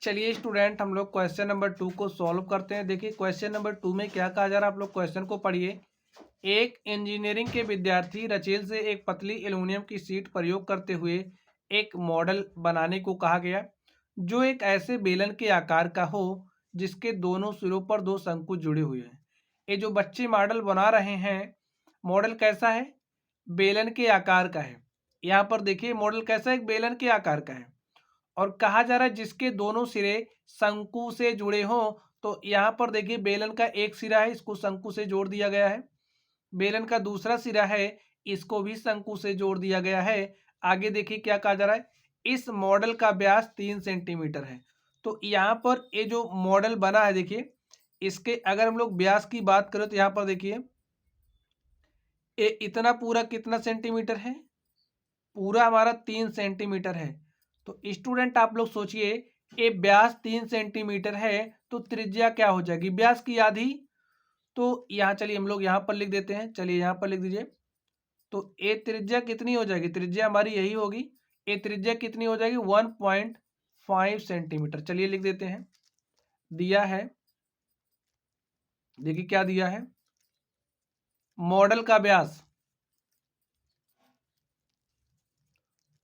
चलिए स्टूडेंट, हम लोग क्वेश्चन नंबर 2 को सॉल्व करते हैं। देखिए क्वेश्चन नंबर 2 में क्या कहा जा रहा है, आप लोग क्वेश्चन को पढ़िए। एक इंजीनियरिंग के विद्यार्थी रचेल से एक पतली एल्युमिनियम की शीट प्रयोग करते हुए एक मॉडल बनाने को कहा गया, जो एक ऐसे बेलन के आकार का हो जिसके दोनों सिरों पर दो शंकु जुड़े हुए हैं। ये जो बच्चे मॉडल बना रहे हैं, मॉडल कैसा है? बेलन के आकार का है। यहाँ पर देखिए मॉडल कैसा है, एक बेलन के आकार का है और कहा जा रहा है जिसके दोनों सिरे शंकु से जुड़े हों। तो यहाँ पर देखिए बेलन का एक सिरा है, इसको शंकु से जोड़ दिया गया है। बेलन का दूसरा सिरा है, इसको भी शंकु से जोड़ दिया गया है। आगे देखिए क्या कहा जा रहा है, इस मॉडल का व्यास 3 सेंटीमीटर है। तो यहाँ पर ये जो मॉडल बना है, देखिए इसके अगर हम लोग व्यास की बात करें तो यहाँ पर देखिए ये इतना पूरा कितना सेंटीमीटर है, पूरा हमारा 3 सेंटीमीटर है। तो स्टूडेंट आप लोग सोचिए, ये व्यास 3 सेंटीमीटर है तो त्रिज्या क्या हो जाएगी, व्यास की आधी। तो यहाँ चलिए हम लोग यहाँ पर लिख देते हैं, चलिए यहाँ पर लिख दीजिए। तो ये त्रिज्या कितनी हो जाएगी, त्रिज्या हमारी यही होगी। ये त्रिज्या कितनी हो जाएगी, 1.5 सेंटीमीटर। चलिए लिख देते हैं, दिया है, देखिए क्या दिया है, मॉडल का व्यास,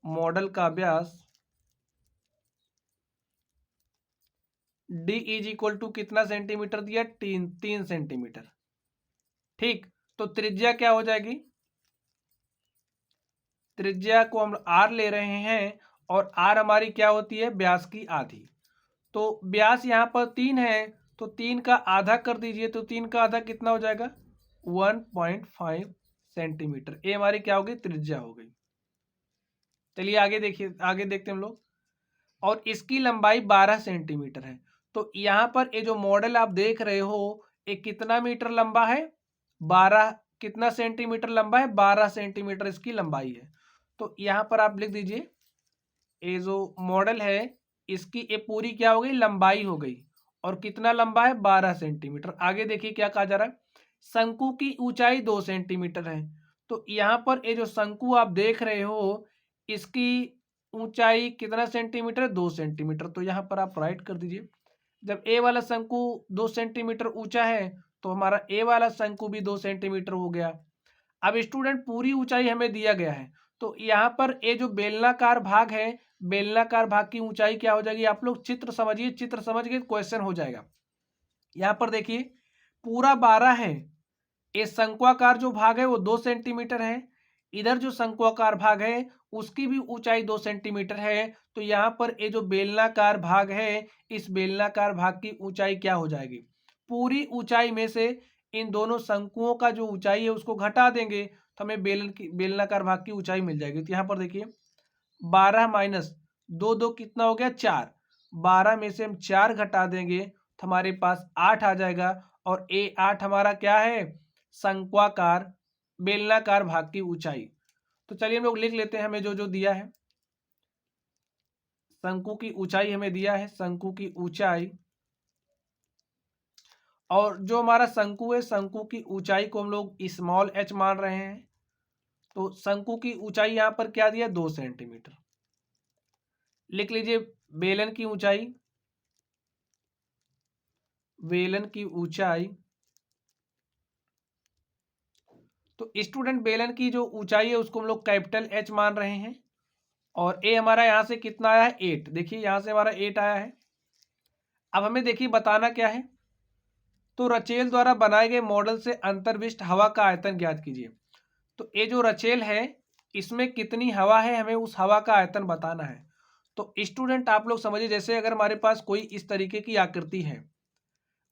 मॉडल का व्यास d इज इक्वल टू कितना सेंटीमीटर दिया, 3 सेंटीमीटर। ठीक, तो त्रिज्या क्या हो जाएगी, त्रिज्या को हम r ले रहे हैं और r हमारी क्या होती है, व्यास की आधी। तो व्यास यहाँ पर 3 है, तो 3 का आधा कर दीजिए, तो 3 का आधा कितना हो जाएगा, 1.5 सेंटीमीटर। ये हमारी क्या होगी, त्रिज्या हो गई। चलिए आगे देखिए, आगे देखते हैं हम लोग। और इसकी लंबाई 12 सेंटीमीटर है। तो यहाँ पर ये जो मॉडल आप देख रहे हो, ये कितना मीटर लंबा है, 12, कितना सेंटीमीटर लंबा है, 12 सेंटीमीटर इसकी लंबाई है। तो यहाँ पर आप लिख दीजिए, ये जो मॉडल है इसकी ये पूरी क्या हो गई, लंबाई हो गई। और कितना लंबा है, 12 सेंटीमीटर। आगे देखिए क्या कहा जा रहा है, शंकु की ऊंचाई 2 सेंटीमीटर है। तो यहाँ पर ये जो शंकु आप देख रहे हो, इसकी ऊंचाई कितना सेंटीमीटर है, 2 सेंटीमीटर। तो यहाँ पर आप राइट कर दीजिए। जब ए वाला शंकु 2 सेंटीमीटर ऊंचा है तो हमारा ए वाला शंकु भी 2 सेंटीमीटर हो गया। अब स्टूडेंट पूरी ऊंचाई हमें दिया गया है, तो यहाँ पर ये जो बेलनाकार भाग है, बेलनाकार भाग की ऊंचाई क्या हो जाएगी, आप लोग चित्र समझिए, चित्र समझ के क्वेश्चन हो जाएगा। यहाँ पर देखिए पूरा 12 है, ये शंक्वाकार जो भाग है वो 2 सेंटीमीटर है, इधर जो शंक्वाकार भाग है उसकी भी ऊंचाई 2 सेंटीमीटर है। तो यहाँ पर ये जो बेलनाकार भाग है, इस बेलनाकार भाग की ऊंचाई क्या हो जाएगी, पूरी ऊंचाई में से इन दोनों शंकुओं का जो ऊंचाई है उसको घटा देंगे तो हमें बेलनाकार भाग की ऊंचाई मिल जाएगी। तो यहाँ पर देखिए 12 माइनस 2, 2 कितना हो गया, 4। 12 में से हम 4 घटा देंगे तो हमारे पास 8 आ जाएगा। और ए 8 हमारा क्या है, शंक्वाकार बेलनाकार भाग की ऊंचाई। तो चलिए हम लोग लिख लेते हैं, हमें जो जो दिया है, शंकु की ऊंचाई हमें दिया है, शंकु की ऊंचाई। और जो हमारा शंकु है, शंकु की ऊंचाई को हम लोग स्मॉल h मान रहे हैं। तो शंकु की ऊंचाई यहां पर क्या दिया, 2 सेंटीमीटर। लिख लीजिए बेलन की ऊंचाई, बेलन की ऊंचाई। तो स्टूडेंट बेलन की जो ऊंचाई है उसको हम लोग कैपिटल H मान रहे हैं। और ए हमारा यहां से कितना आया है, 8। देखिए यहां से हमारा 8 आया है। अब हमें देखिए बताना क्या है, तो रचेल द्वारा बनाए गए मॉडल से अंतर्विष्ट हवा का आयतन ज्ञात कीजिए। तो ये जो रचेल है इसमें कितनी हवा है, हमें उस हवा का आयतन बताना है। तो स्टूडेंट आप लोग समझिए, जैसे अगर हमारे पास कोई इस तरीके की आकृति है,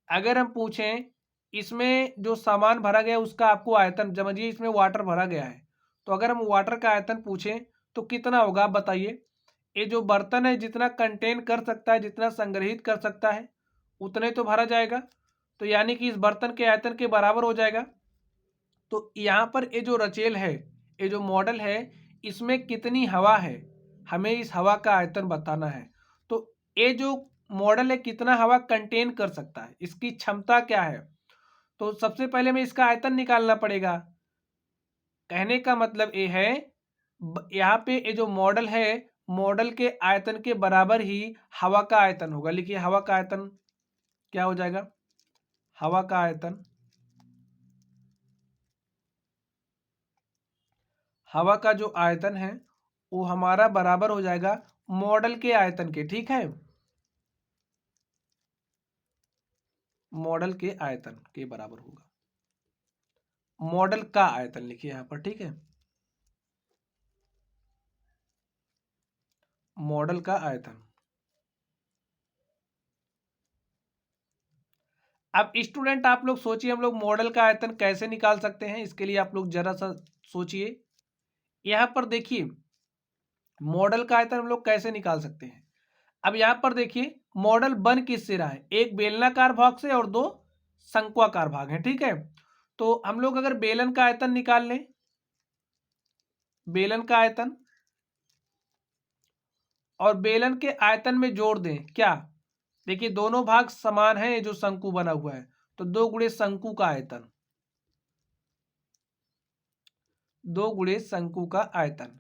अगर हम पूछें इसमें जो सामान भरा गया उसका आपको आयतन, समझिए इसमें वाटर भरा गया है, तो अगर हम वाटर का आयतन पूछें तो कितना होगा आप बताइए। ये जो बर्तन है जितना कंटेन कर सकता है, जितना संग्रहित कर सकता है, उतने तो भरा जाएगा। तो यानी कि इस बर्तन के आयतन के बराबर हो जाएगा। तो यहाँ पर ये जो रचेल है, ये जो मॉडल है, इसमें कितनी हवा है, हमें इस हवा का आयतन बताना है। तो ये जो मॉडल है कितना हवा कंटेन कर सकता है, इसकी क्षमता क्या है। तो सबसे पहले हमें इसका आयतन निकालना पड़ेगा। कहने का मतलब ये है, यहाँ पे ये जो मॉडल है मॉडल के आयतन के बराबर ही हवा का आयतन होगा। लिखिए हवा का आयतन क्या हो जाएगा, हवा का आयतन, हवा का जो आयतन है वो हमारा बराबर हो जाएगा मॉडल के आयतन के। ठीक है, मॉडल के आयतन के बराबर होगा, मॉडल का आयतन लिखिए यहां पर। ठीक है, मॉडल का आयतन। अब स्टूडेंट आप लोग सोचिए हम लोग मॉडल का आयतन कैसे निकाल सकते हैं, इसके लिए आप लोग जरा सा सोचिए। यहां पर देखिए मॉडल का आयतन हम लोग कैसे निकाल सकते हैं। अब यहां पर देखिए मॉडल बन किससे रहा है, एक बेलनाकार भाग से और दो शंक्वाकार भाग हैं। ठीक है, तो हम लोग अगर बेलन का आयतन निकाल लें, बेलन का आयतन, और बेलन के आयतन में जोड़ दें क्या, देखिए दोनों भाग समान हैं, जो शंकु बना हुआ है, तो 2 गुणे शंकु का आयतन, 2 गुणे शंकु का आयतन।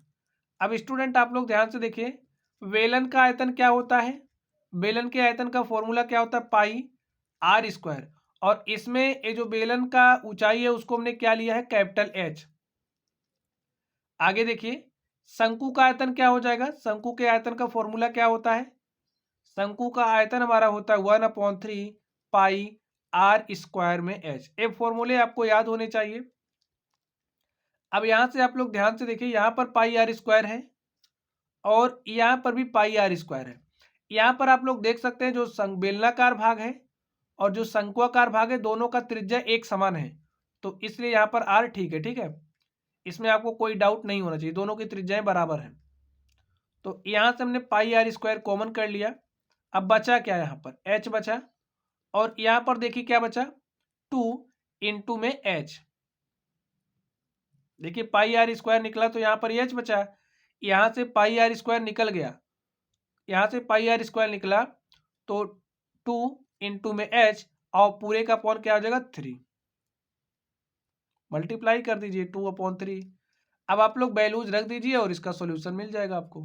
अब स्टूडेंट आप लोग ध्यान से देखिए बेलन का आयतन क्या होता है, बेलन के आयतन का फॉर्मूला क्या होता है, पाई आर स्क्वायर, और इसमें ये जो बेलन का ऊंचाई है उसको हमने क्या लिया है, कैपिटल एच। आगे देखिए शंकु का आयतन क्या हो जाएगा, शंकु के आयतन का फॉर्मूला क्या होता है, शंकु का आयतन हमारा होता है 1/3 पाई आर स्क्वायर में एच। ये फॉर्मूले आपको याद होने चाहिए। अब यहां से आप लोग ध्यान से देखिए यहां पर पाई आर स्क्वायर है और यहां पर भी पाई आर स्क्वायर है। यहां पर आप लोग देख सकते हैं जो बेलनाकार भाग है और जो शंक्वाकार भाग है दोनों का त्रिज्या एक समान है, तो इसलिए यहां पर आर ठीक है। ठीक है, इसमें आपको कोई डाउट नहीं होना चाहिए, दोनों की त्रिज्याएं बराबर हैं। तो यहां से हमने पाई आर स्क्वायर कॉमन कर लिया। अब बचा क्या, यहां पर एच बचा, और यहां पर देखिए क्या बचा, 2 इंटू में एच। देखिए पाई आर स्क्वायर निकला तो यहां पर एच बचा, यहां से पाई आर स्क्वायर निकल गया, यहां से पाई आर स्क्वायर निकला तो 2 इंटू में एच, और पूरे का अपॉन क्या हो जाएगा 3, मल्टीप्लाई कर दीजिए 2/3। अब आप लोग वैल्यूज रख दीजिए और इसका सॉल्यूशन मिल जाएगा आपको।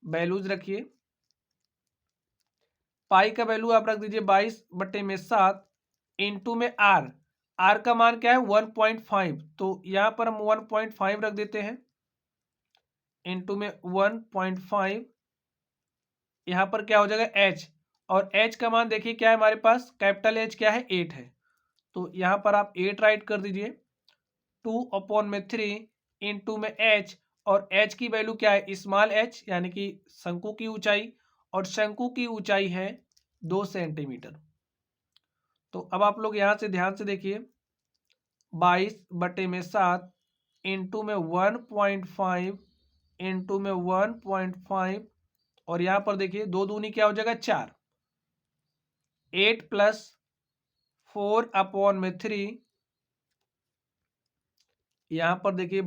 वैल्यूज रखिए, पाई का वैल्यू आप रख दीजिए 22/7 इंटू में आर, आर का मान क्या है 1.5, तो यहां पर हम 1.5 रख देते हैं, इंटू में 1.5, यहां पर क्या हो जाएगा एच, और एच का मान देखिए क्या है हमारे पास, कैपिटल एच क्या है 8 है, तो यहां पर आप 8 राइट कर दीजिए, 2/3 इंटू में एच, और एच की वैल्यू क्या है स्मॉल एच यानी कि शंकु की ऊंचाई, और शंकु की ऊंचाई है 2 सेंटीमीटर। तो अब आप लोग यहां से ध्यान से देखिए 22/7 इंटू में 1.5 इंटू में 1.5, और यहां पर देखिए 2 दूनी क्या हो जाएगा 4, 8 प्लस 4/3, यहां पर देखिए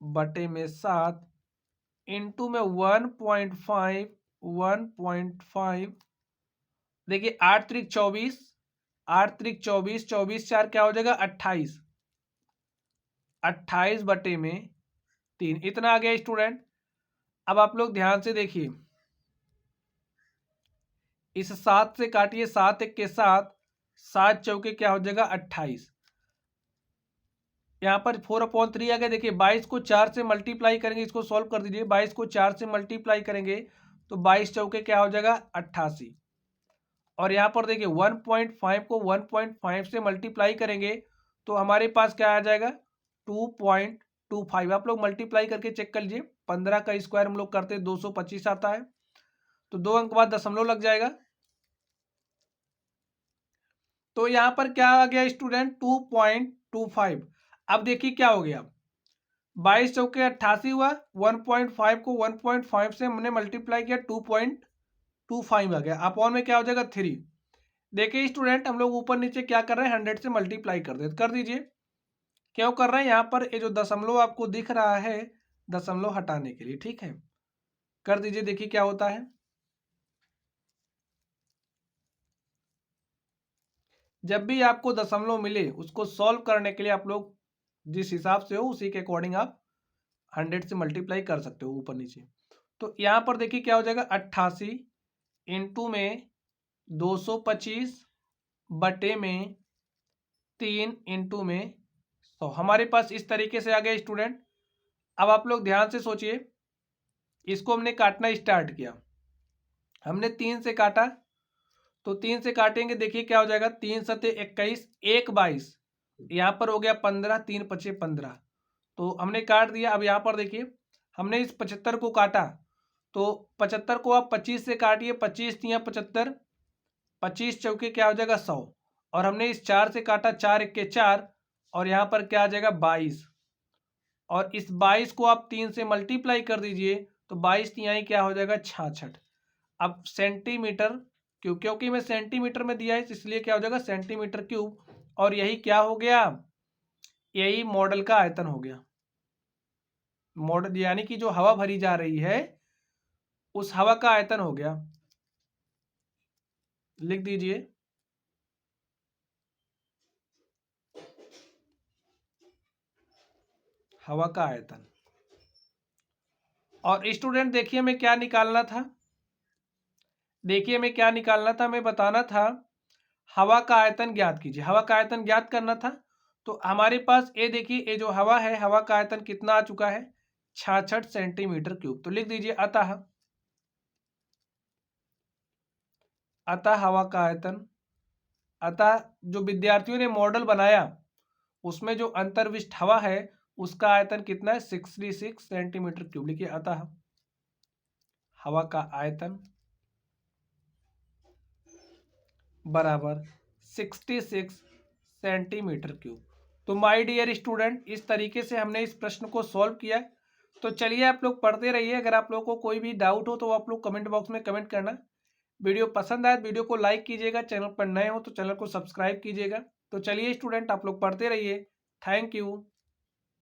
22/7 इंटू में 1.5, 1.5, देखिए 8 त्रिक 24, 8 त्रिक 24, 24 4 क्या हो जाएगा 28, 28/3, इतना आ गया स्टूडेंट। अब आप लोग ध्यान से देखिए इस 7 से काटिए, 7 1 के 7, 7 चौके क्या हो जाएगा 28, यहाँ पर 4/3 आ गया। देखिए 22 को 4 से मल्टीप्लाई करेंगे, इसको सॉल्व कर दीजिए, 22 को 4 से मल्टीप्लाई करेंगे तो 22 चौके क्या हो जाएगा 88, और यहाँ पर देखिए 1.5 को 1.5 से मल्टीप्लाई करेंगे तो हमारे पास क्या आ जाएगा 2.25। आप लोग मल्टीप्लाई करके चेक कर लीजिए, 15 का स्क्वायर हम लोग करते 225 आता है, तो 2 अंक बाद दशमलव लग जाएगा, तो यहां पर क्या आ गया स्टूडेंट 2.25। अब देखिए क्या हो गया, 22 चौके 88 हुआ, 1.5 को 1.5 से हमने मल्टीप्लाई किया 2.25 आ गया, अपॉन में क्या हो जाएगा 3। देखिए स्टूडेंट हम लोग ऊपर नीचे क्या कर रहे हैं 100 से मल्टीप्लाई कर दीजिए। क्यों कर रहे हैं, यहाँ पर ये जो दशमलव आपको दिख रहा है दशमलव हटाने के लिए। ठीक है, कर दीजिए, देखिए क्या होता है। जब भी आपको दशमलव मिले उसको सॉल्व करने के लिए आप लोग जिस हिसाब से हो उसी के अकॉर्डिंग आप 100 से मल्टीप्लाई कर सकते हो ऊपर नीचे। तो यहाँ पर देखिए क्या हो जाएगा, 88 इंटू में 225 बटे में 3 इंटू में 100 हमारे पास इस तरीके से आ गया स्टूडेंट। अब आप लोग ध्यान से सोचिए, इसको हमने काटना स्टार्ट किया, हमने 3 से काटा, तो 3 से काटेंगे, देखिए क्या हो जाएगा, 3 सते 21, 1 22, यहाँ पर हो गया 15, 3 पचे 15, तो हमने काट दिया। अब यहाँ पर देखिए हमने इस 75 को काटा, तो 75 को आप 25 से काटिए, 25 तिया 75, 25 चौके क्या हो जाएगा 100, और हमने इस 4 से काटा, 4 इक्के 4, और यहाँ पर क्या आ जाएगा 22, और इस 22 को आप 3 से मल्टीप्लाई कर दीजिए, तो 22 तिहाई क्या हो जाएगा 66। अब सेंटीमीटर क्यूब, क्योंकि मैं सेंटीमीटर में दिया है इसलिए क्या हो जाएगा सेंटीमीटर क्यूब, और यही क्या हो गया, यही मॉडल का आयतन हो गया। मॉडल यानी कि जो हवा भरी जा रही है उस हवा का आयतन हो गया, लिख दीजिए हवा का आयतन। और स्टूडेंट देखिए हमें क्या निकालना था, देखिए हमें क्या निकालना था, हमें बताना था हवा का आयतन ज्ञात कीजिए, हवा का आयतन ज्ञात करना था। तो हमारे पास ये देखिए, ये जो हवा है, हवा का आयतन कितना आ चुका है 66 सेंटीमीटर क्यूब। तो लिख दीजिए अतः हवा का आयतन, अतः जो विद्यार्थियों ने मॉडल बनाया उसमें जो अंतर्विष्ट हवा है उसका आयतन कितना है 66 सेंटीमीटर क्यूब। लिखिए अतः हवा का आयतन बराबर 66 सेंटीमीटर क्यूब। तो माय डियर स्टूडेंट, इस तरीके से हमने इस प्रश्न को सॉल्व किया। तो चलिए आप लोग पढ़ते रहिए, अगर आप लोगों को कोई भी डाउट हो तो आप लोग कमेंट बॉक्स में कमेंट करना। वीडियो पसंद आए वीडियो को लाइक कीजिएगा, चैनल पर नए हो तो चैनल को सब्सक्राइब कीजिएगा। तो चलिए स्टूडेंट आप लोग पढ़ते रहिए, थैंक यू।